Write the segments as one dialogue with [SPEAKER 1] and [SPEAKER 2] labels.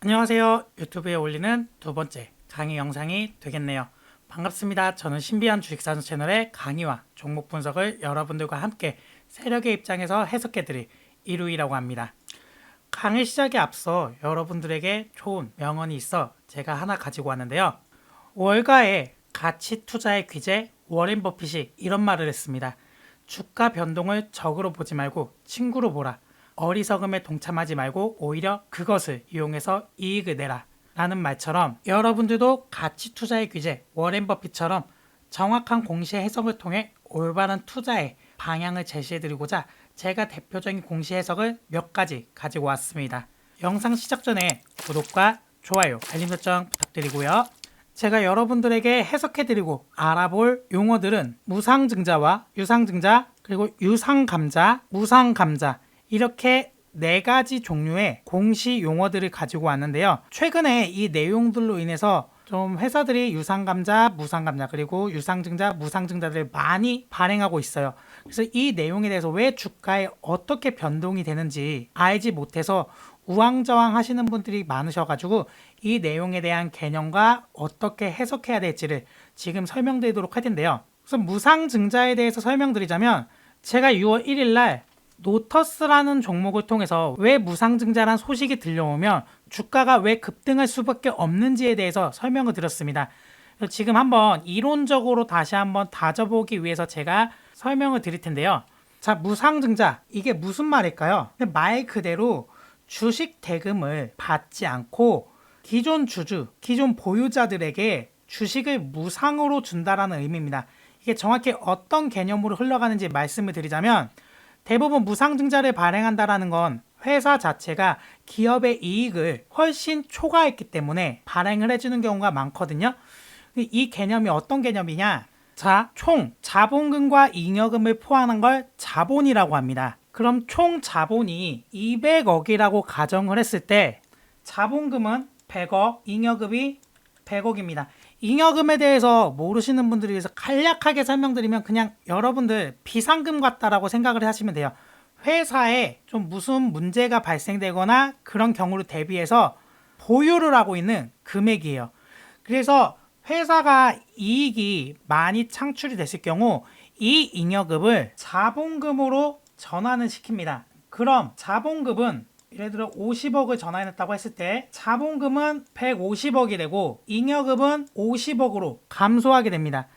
[SPEAKER 1] 안녕하세요. 유튜브에 올리는 두 번째 강의 영상이 되겠네요. 반갑습니다. 저는 신비한 주식사전 채널의 강의와 종목 분석을 여러분들과 함께 세력의 입장에서 해석해드릴 이루이라고 합니다. 강의 시작에 앞서 여러분들에게 좋은 명언이 있어 제가 하나 가지고 왔는데요. 월가의 가치 투자의 귀재 워렌 버핏이 이런 말을 했습니다. 주가 변동을 적으로 보지 말고 친구로 보라. 어리석음에 동참하지 말고 오히려 그것을 이용해서 이익을 내라 라는 말처럼 여러분들도 가치 투자의 귀재 워렌 버핏처럼 정확한 공시 해석을 통해 올바른 투자의 방향을 제시해드리고자 제가 대표적인 공시 해석을 몇 가지 가지고 왔습니다. 영상 시작 전에 구독과 좋아요, 알림 설정 부탁드리고요. 제가 여러분들에게 해석해드리고 알아볼 용어들은 무상증자와 유상증자, 그리고 유상감자, 무상감자 이렇게 네 가지 종류의 공시 용어들을 가지고 왔는데요. 최근에 이 내용들로 인해서 좀 회사들이 유상감자, 무상감자, 그리고 유상증자, 무상증자들을 많이 발행하고 있어요. 그래서 이 내용에 대해서 왜 주가에 어떻게 변동이 되는지 알지 못해서 우왕좌왕 하시는 분들이 많으셔가지고 이 내용에 대한 개념과 어떻게 해석해야 될지를 지금 설명드리도록 할 텐데요. 우선 무상증자에 대해서 설명드리자면 제가 6월 1일 날 노터스라는 종목을 통해서 왜 무상증자란 소식이 들려오면 주가가 왜 급등할 수밖에 없는지에 대해서 설명을 드렸습니다. 지금 한번 이론적으로 다시 한번 다져보기 위해서 제가 설명을 드릴 텐데요. 자, 무상증자 이게 무슨 말일까요? 말 그대로 주식 대금을 받지 않고 기존 주주, 기존 보유자들에게 주식을 무상으로 준다라는 의미입니다. 이게 정확히 어떤 개념으로 흘러가는지 말씀을 드리자면 대부분 무상증자를 발행한다라는 건 회사 자체가 기업의 이익을 훨씬 초과했기 때문에 발행을 해주는 경우가 많거든요. 이 개념이 어떤 개념이냐? 자, 총 자본금과 잉여금을 포함한 걸 자본이라고 합니다. 그럼 총 자본이 200억이라고 가정을 했을 때 자본금은 100억, 잉여금이 100억입니다. 잉여금에 대해서 모르시는 분들을 위해서 간략하게 설명드리면 그냥 여러분들 비상금 같다라고 생각을 하시면 돼요. 회사에 좀 무슨 문제가 발생되거나 그런 경우를 대비해서 보유를 하고 있는 금액이에요. 그래서 회사가 이익이 많이 창출이 됐을 경우 이 잉여금을 자본금으로 전환을 시킵니다. 그럼 자본금은 예를 들어 50억을 전환했다고 했을 때 자본금은 150억이 되고 잉여금은 50억으로 감소하게 됩니다.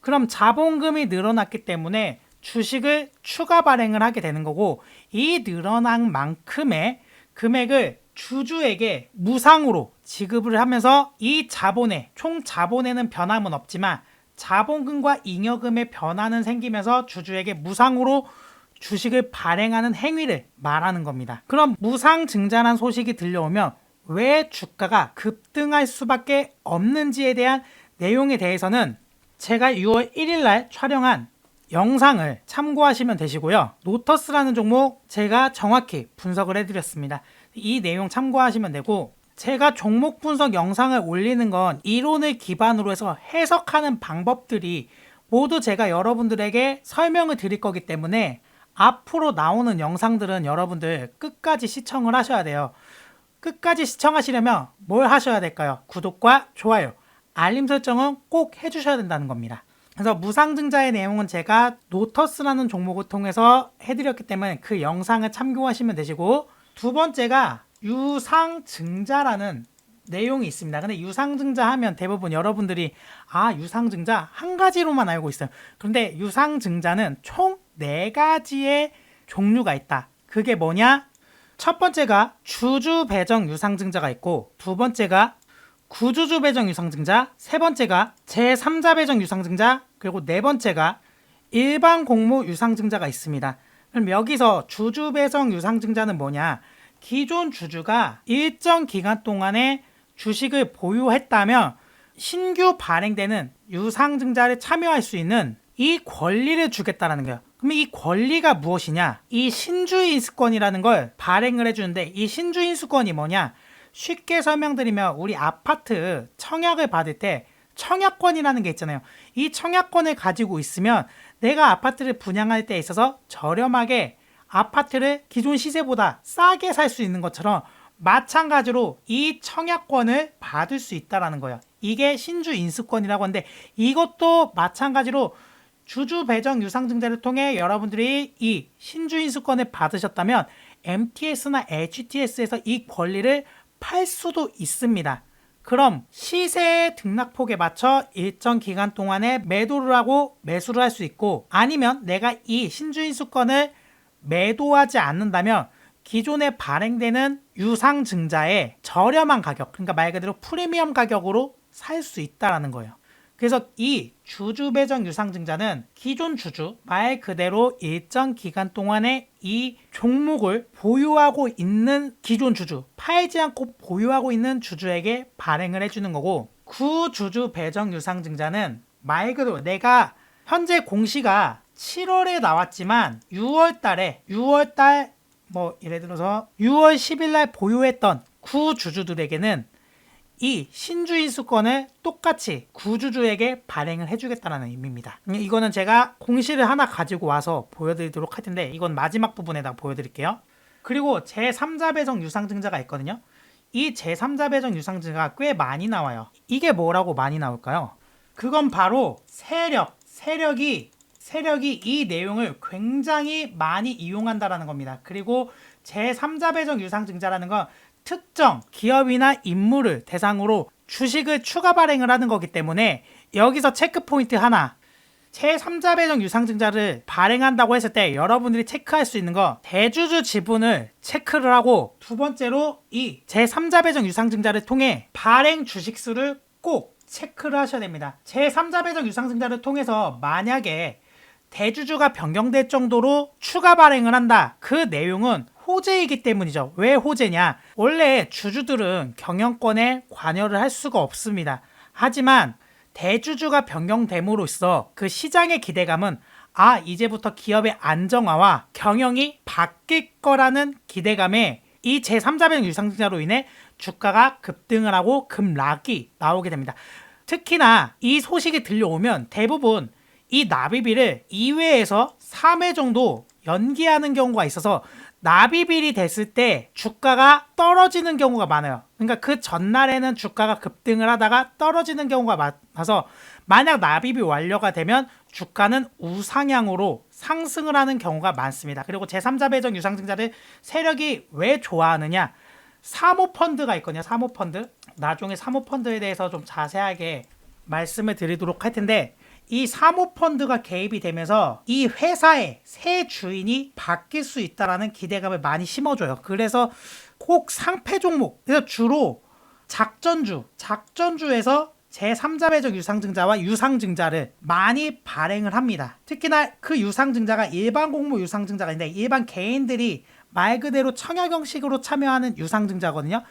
[SPEAKER 1] 그럼 자본금이 늘어났기 때문에 주식을 추가 발행을 하게 되는 거고 이 늘어난 만큼의 금액을 주주에게 무상으로 지급을 하면서 이 자본의 총 자본에는 변함은 없지만 자본금과 잉여금의 변화는 생기면서 주주에게 무상으로 주식을 발행하는 행위를 말하는 겁니다. 그럼 무상증자란 소식이 들려오면 왜 주가가 급등할 수밖에 없는지에 대한 내용에 대해서는 제가 6월 1일 날 촬영한 영상을 참고하시면 되시고요. 노터스라는 종목 제가 정확히 분석을 해드렸습니다. 이 내용 참고하시면 되고 제가 종목 분석 영상을 올리는 건 이론을 기반으로 해서 해석하는 방법들이 모두 제가 여러분들에게 설명을 드릴 거기 때문에 앞으로 나오는 영상들은 여러분들 끝까지 시청을 하셔야 돼요. 끝까지 시청하시려면 뭘 하셔야 될까요? 구독과 좋아요, 알림 설정은 꼭 해주셔야 된다는 겁니다. 그래서 무상증자의 내용은 제가 노터스라는 종목을 통해서 해드렸기 때문에 그 영상을 참고하시면 되시고 두 번째가 유상증자라는 내용이 있습니다. 근데 유상증자 하면 대부분 여러분들이 유상증자 한 가지로만 알고 있어요. 그런데 유상증자는 총 4가지의 종류가 있다. 그게 뭐냐? 첫 번째가 주주 배정 유상증자가 있고 두 번째가 구주주 배정 유상증자, 세 번째가 제3자 배정 유상증자, 그리고 네 번째가 일반 공모 유상증자가 있습니다. 그럼 여기서 주주 배정 유상증자는 뭐냐? 기존 주주가 일정 기간 동안에 주식을 보유했다면 신규 발행되는 유상증자를 참여할 수 있는 이 권리를 주겠다는 거예요. 그럼 이 권리가 무엇이냐? 이 신주인수권이라는 걸 발행을 해주는데 이 신주인수권이 뭐냐? 쉽게 설명드리면 우리 아파트 청약을 받을 때 청약권이라는 게 있잖아요. 이 청약권을 가지고 있으면 내가 아파트를 분양할 때 있어서 저렴하게 아파트를 기존 시세보다 싸게 살 수 있는 것처럼 마찬가지로 이 청약권을 받을 수 있다라는 거예요. 이게 신주 인수권이라고 하는데 이것도 마찬가지로 주주 배정 유상증자를 통해 여러분들이 이 신주 인수권을 받으셨다면 MTS나 HTS에서 이 권리를 팔 수도 있습니다. 그럼 시세 등락폭에 맞춰 일정 기간 동안에 매도를 하고 매수를 할 수 있고, 아니면 내가 이 신주인수권을 매도하지 않는다면 기존에 발행되는 유상증자의 저렴한 가격, 그러니까 말 그대로 프리미엄 가격으로 살 수 있다라는 거예요. 그래서 이 주주 배정 유상증자는 기존 주주, 말 그대로 일정 기간 동안에 이 종목을 보유하고 있는 기존 주주, 팔지 않고 보유하고 있는 주주에게 발행을 해주는 거고, 구주주 배정 유상증자는 말 그대로 내가 현재 공시가 7월에 나왔지만 6월달 뭐 예를 들어서 6월 10일 날 보유했던 구주주들에게는 이 신주인수권을 똑같이 구주주에게 발행을 해주겠다는 의미입니다. 이거는 제가 공시를 하나 가지고 와서 보여드리도록 할 텐데, 이건 마지막 부분에다 보여드릴게요. 그리고 제3자 배정 유상증자가 있거든요. 이 제3자 배정 유상증자가 꽤 많이 나와요. 이게 뭐라고 많이 나올까요? 그건 바로 세력이 이 내용을 굉장히 많이 이용한다라는 겁니다. 그리고 제3자 배정 유상증자라는 건 특정 기업이나 인물을 대상으로 주식을 추가 발행을 하는 거기 때문에, 여기서 체크 포인트 하나, 제3자 배정 유상증자를 발행한다고 했을 때 여러분들이 체크할 수 있는 거, 대주주 지분을 체크를 하고, 두 번째로 이 제3자 배정 유상증자를 통해 발행 주식수를 꼭 체크를 하셔야 됩니다. 제3자 배정 유상증자를 통해서 만약에 대주주가 변경될 정도로 추가 발행을 한다, 그 내용은 호재이기 때문이죠. 왜 호재냐? 원래 주주들은 경영권에 관여를 할 수가 없습니다. 하지만 대주주가 변경됨으로써 그 시장의 기대감은, 이제부터 기업의 안정화와 경영이 바뀔 거라는 기대감에 이 제3자 배정 유상증자로 인해 주가가 급등을 하고 급락이 나오게 됩니다. 특히나 이 소식이 들려오면 대부분 이 납입일을 2회에서 3회 정도 연기하는 경우가 있어서 납입일이 됐을 때 주가가 떨어지는 경우가 많아요. 그러니까 그 전날에는 주가가 급등을 하다가 떨어지는 경우가 많아서, 만약 납입이 완료가 되면 주가는 우상향으로 상승을 하는 경우가 많습니다. 그리고 제3자 배정 유상증자를 세력이 왜 좋아하느냐? 사모펀드가 있거든요. 사모펀드. 나중에 사모펀드에 대해서 좀 자세하게 말씀을 드리도록 할 텐데, 이 사모펀드가 개입이 되면서 이 회사의 새 주인이 바뀔 수 있다는 기대감을 많이 심어줘요. 그래서 꼭 상패 종목, 그래서 주로 작전주에서 제3자 배정 유상증자와 유상증자를 많이 발행을 합니다. 특히나 그 유상증자가 일반 공모 유상증자가 있는데, 일반 개인들이 말 그대로 청약 형식으로 참여하는 유상증자거든요.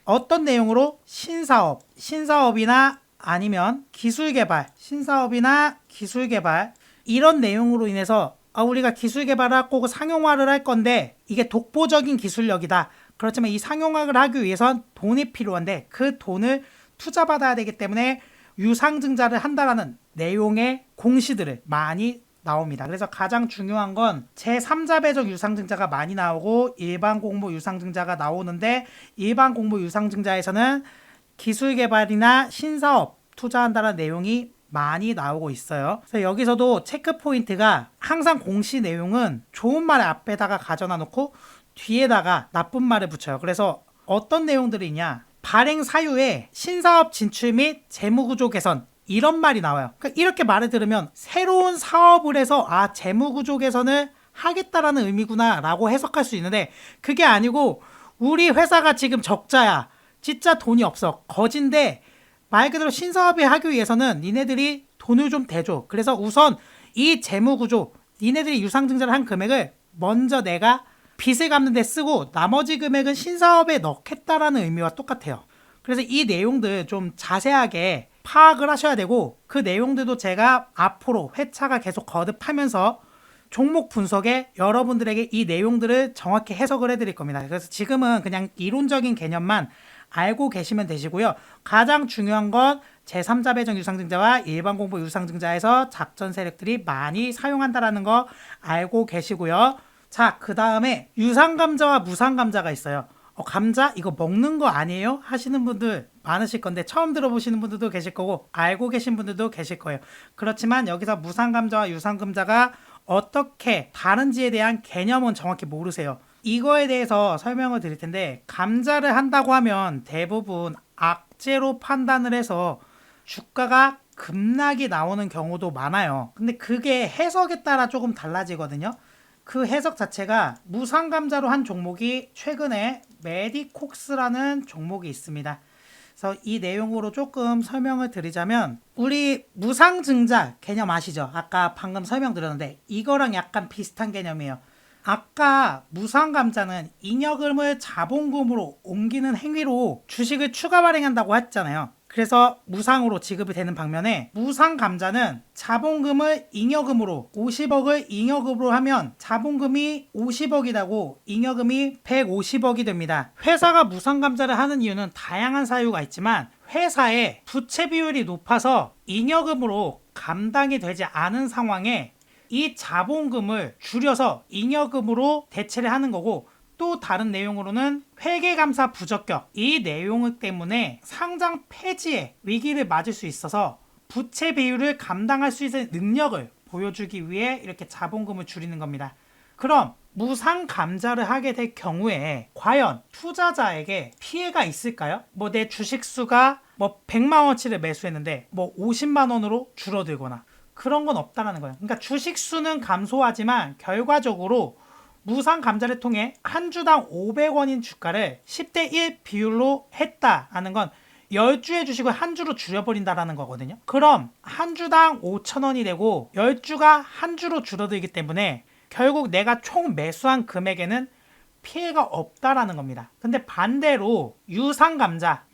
[SPEAKER 1] 어떤 내용으로? 신사업이나 아니면 신사업이나 기술개발, 이런 내용으로 인해서 우리가 기술개발하고 상용화를 할 건데 이게 독보적인 기술력이다. 그렇지만 이 상용화를 하기 위해선 돈이 필요한데 그 돈을 투자받아야 되기 때문에 유상증자를 한다라는 내용의 공시들을 많이 나옵니다. 그래서 가장 중요한 건 제3자 배정 유상증자가 많이 나오고 일반 공모 유상증자가 나오는데, 일반 공모 유상증자에서는 기술개발이나 신사업 투자한다는 내용이 많이 나오고 있어요. 그래서 여기서도 체크 포인트가, 항상 공시 내용은 좋은 말 앞에다가 가져다 놓고 뒤에다가 나쁜 말을 붙여요. 그래서 어떤 내용들이 있냐? 발행 사유에 신사업 진출 및 재무구조 개선, 이런 말이 나와요. 그러니까 이렇게 말을 들으면 새로운 사업을 해서 재무구조 개선을 하겠다라는 의미구나 라고 해석할 수 있는데, 그게 아니고 우리 회사가 지금 적자야, 진짜 돈이 없어, 거진데 말 그대로 신사업을 하기 위해서는 니네들이 돈을 좀 대줘. 그래서 우선 이 재무구조, 니네들이 유상증자를 한 금액을 먼저 내가 빚을 갚는 데 쓰고 나머지 금액은 신사업에 넣겠다라는 의미와 똑같아요. 그래서 이 내용들 좀 자세하게 파악을 하셔야 되고, 그 내용들도 제가 앞으로 회차가 계속 거듭하면서 종목 분석에 여러분들에게 이 내용들을 정확히 해석을 해드릴 겁니다. 그래서 지금은 그냥 이론적인 개념만 알고 계시면 되시고요. 가장 중요한 건 제3자 배정 유상증자와 일반 공모 유상증자에서 작전 세력들이 많이 사용한다라는 거 알고 계시고요. 자, 그 다음에 유상감자와 무상감자가 있어요. 감자 이거 먹는 거 아니에요? 하시는 분들 많으실 건데 처음 들어보시는 분들도 계실 거고 알고 계신 분들도 계실 거예요. 그렇지만 여기서 무상감자와 유상감자가 어떻게 다른지에 대한 개념은 정확히 모르세요. 이거에 대해서 설명을 드릴 텐데 감자를 한다고 하면 대부분 악재로 판단을 해서 주가가 급락이 나오는 경우도 많아요. 근데 그게 해석에 따라 조금 달라지거든요. 그 해석 자체가 무상감자로 한 종목이 최근에 메디콕스라는 종목이 있습니다. 그래서 이 내용으로 조금 설명을 드리자면 우리 무상증자 개념 아시죠? 아까 방금 설명드렸는데 이거랑 약간 비슷한 개념이에요. 아까 무상감자는 잉여금을 자본금으로 옮기는 행위로 주식을 추가 발행한다고 했잖아요. 그래서 무상으로 지급이 되는 방면에 무상감자는 자본금을 잉여금으로 50억을 잉여금으로 하면 자본금이 50억이라고 잉여금이 150억이 됩니다. 회사가 무상감자를 하는 이유는 다양한 사유가 있지만 회사의 부채 비율이 높아서 잉여금으로 감당이 되지 않은 상황에 이 자본금을 줄여서 잉여금으로 대체를 하는 거고 또 다른 내용으로는 회계감사 부적격 이 내용 때문에 상장 폐지의 위기를 맞을 수 있어서 부채 비율을 감당할 수 있는 능력을 보여주기 위해 이렇게 자본금을 줄이는 겁니다. 그럼 무상 감자를 하게 될 경우에 과연 투자자에게 피해가 있을까요? 뭐 내 주식 수가 뭐 100만 원치를 매수했는데 뭐 50만 원으로 줄어들거나 그런 건 없다라는 거예요. 그러니까 주식 수는 감소하지만 결과적으로 무상 감자를 통해 한 주당 500원인 주가를 10대 1 비율로 했다라는 건 10주의 주식을 한 주로 줄여버린다라는 거거든요. 그럼 한 주당 5,000원이 되고 10주가 한 주로 줄어들기 때문에 결국 내가 총 매수한 금액에는 피해가 없다라는 겁니다. 근데 반대로 유상감자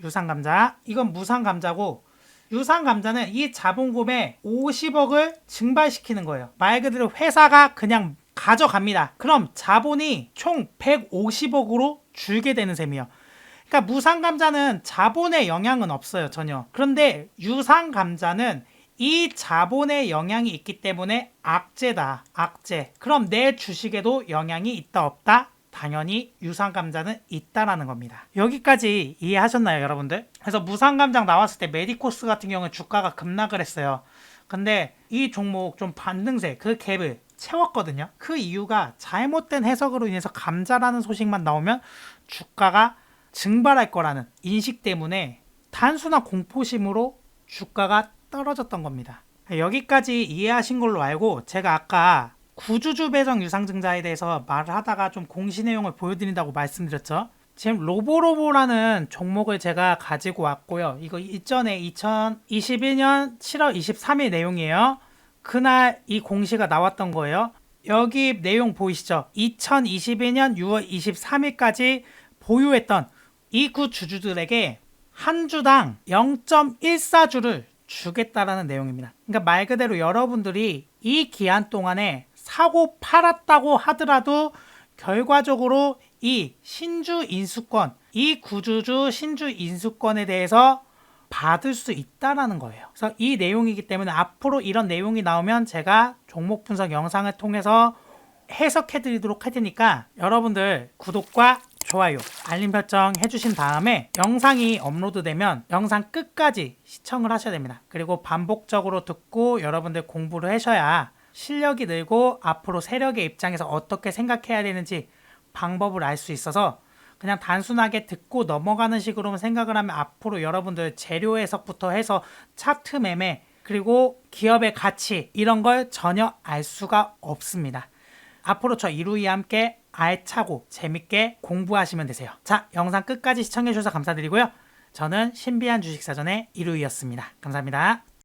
[SPEAKER 1] 이건 무상감자고 유상감자는 이 자본금의 50억을 증발시키는 거예요. 말 그대로 회사가 그냥 가져갑니다. 그럼 자본이 총 150억으로 줄게 되는 셈이에요. 그러니까 무상감자는 자본의 영향은 없어요. 전혀. 그런데 유상감자는 이 자본의 영향이 있기 때문에 악재다. 악재. 그럼 내 주식에도 영향이 있다 없다? 당연히 유상감자는 있다라는 겁니다. 여기까지 이해하셨나요, 여러분들? 그래서 무상감자 나왔을 때 메디코스 같은 경우는 주가가 급락을 했어요. 근데 이 종목 좀 반등세, 그 갭을 채웠거든요. 그 이유가 잘못된 해석으로 인해서 감자라는 소식만 나오면 주가가 증발할 거라는 인식 때문에 단순한 공포심으로 주가가 떨어졌던 겁니다. 여기까지 이해하신 걸로 알고 제가 아까 구주주 배정 유상증자에 대해서 말을 하다가 좀 공시 내용을 보여드린다고 말씀드렸죠. 지금 로보로보라는 종목을 제가 가지고 왔고요. 이거 이전에 2021년 7월 23일 내용이에요. 그날 이 공시가 나왔던 거예요. 여기 내용 보이시죠? 2021년 6월 23일까지 보유했던 이 구주주들에게 한 주당 0.14주를 주겠다라는 내용입니다. 그러니까 말 그대로 여러분들이 이 기한 동안에 사고 팔았다고 하더라도 결과적으로 이 신주 인수권, 이 구주주 신주 인수권에 대해서 받을 수 있다라는 거예요. 그래서 이 내용이기 때문에 앞으로 이런 내용이 나오면 제가 종목 분석 영상을 통해서 해석해 드리도록 할 테니까 여러분들 구독과 좋아요, 알림 설정 해주신 다음에 영상이 업로드되면 영상 끝까지 시청을 하셔야 됩니다. 그리고 반복적으로 듣고 여러분들 공부를 하셔야 실력이 늘고 앞으로 세력의 입장에서 어떻게 생각해야 되는지 방법을 알 수 있어서 그냥 단순하게 듣고 넘어가는 식으로만 생각을 하면 앞으로 여러분들 재료 해석부터 해서 차트 매매 그리고 기업의 가치 이런 걸 전혀 알 수가 없습니다. 앞으로 저 이루이와 함께 알차고 재밌게 공부하시면 되세요. 자, 영상 끝까지 시청해 주셔서 감사드리고요. 저는 신비한 주식사전의 이루이였습니다. 감사합니다.